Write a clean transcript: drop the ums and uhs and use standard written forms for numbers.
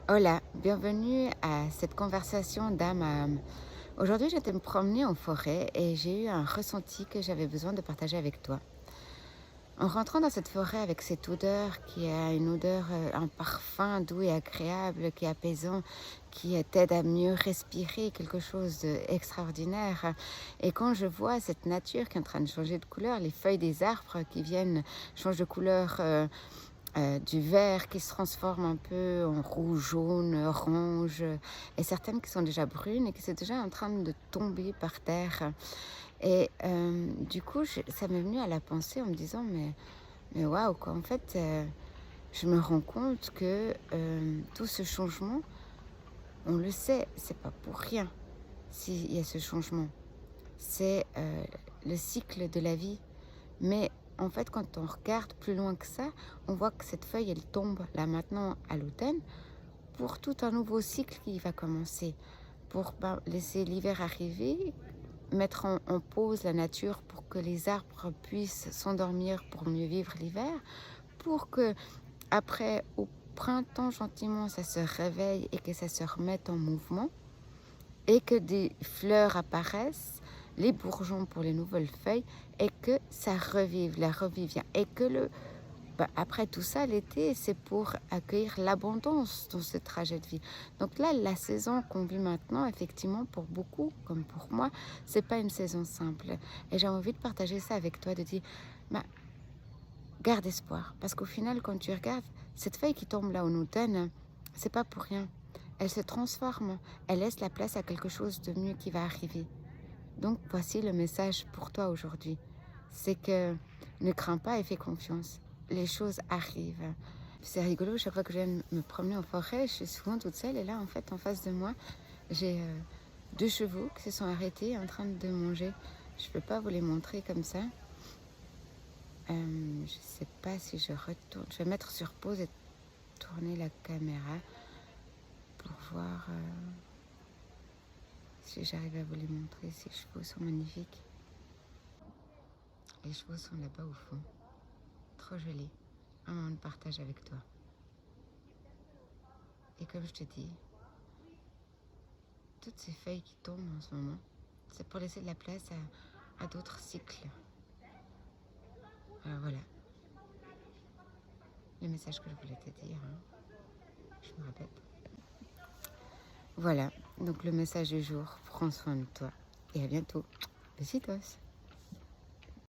Hola, bienvenue à cette conversation d'âme à âme. Aujourd'hui, j'étais me promener en forêt et j'ai eu un ressenti que j'avais besoin de partager avec toi. En rentrant dans cette forêt avec cette odeur qui a une odeur, un parfum doux et agréable, qui est apaisant, qui t'aide à mieux respirer, quelque chose d'extraordinaire. Et quand je vois cette nature qui est en train de changer de couleur, les feuilles des arbres qui viennent changer de couleur, du vert qui se transforme un peu en rouge, jaune, orange, et certaines qui sont déjà brunes et qui sont déjà en train de tomber par terre. Et du coup, ça m'est venu à la pensée en me disant, mais waouh, quoi. En fait, je me rends compte que tout ce changement, on le sait, c'est pas pour rien s'il y a ce changement. C'est le cycle de la vie. Mais en fait, quand on regarde plus loin que ça, on voit que cette feuille, elle tombe là maintenant à l'automne pour tout un nouveau cycle qui va commencer, pour laisser l'hiver arriver, mettre en pause la nature pour que les arbres puissent s'endormir pour mieux vivre l'hiver, pour que après, au printemps, gentiment, ça se réveille et que ça se remette en mouvement et que des fleurs apparaissent, les bourgeons pour les nouvelles feuilles, et que ça revive, la revivien. Et que après tout ça, l'été, c'est pour accueillir l'abondance dans ce trajet de vie. Donc là, la saison qu'on vit maintenant, effectivement, pour beaucoup, comme pour moi, c'est pas une saison simple. Et j'ai envie de partager ça avec toi, de dire, bah, garde espoir. Parce qu'au final, quand tu regardes, cette feuille qui tombe là en automne, c'est pas pour rien. Elle se transforme, elle laisse la place à quelque chose de mieux qui va arriver. Donc voici le message pour toi aujourd'hui. C'est que ne crains pas et fais confiance. Les choses arrivent. C'est rigolo, chaque fois que je viens me promener en forêt, je suis souvent toute seule. Et là, en fait, en face de moi, j'ai deux chevaux qui se sont arrêtés en train de manger. Je ne peux pas vous les montrer comme ça. Je ne sais pas si je retourne. Je vais mettre sur pause et tourner la caméra pour voir si j'arrive à vous les montrer. Ces chevaux sont magnifiques. Les chevaux sont là-bas au fond. Trop joli. Un moment de partage avec toi. Et comme je te dis, toutes ces feuilles qui tombent en ce moment, c'est pour laisser de la place à d'autres cycles. Alors voilà, le message que je voulais te dire, hein. Je me répète. Voilà, donc le message du jour, prends soin de toi. Et à bientôt. Besitos.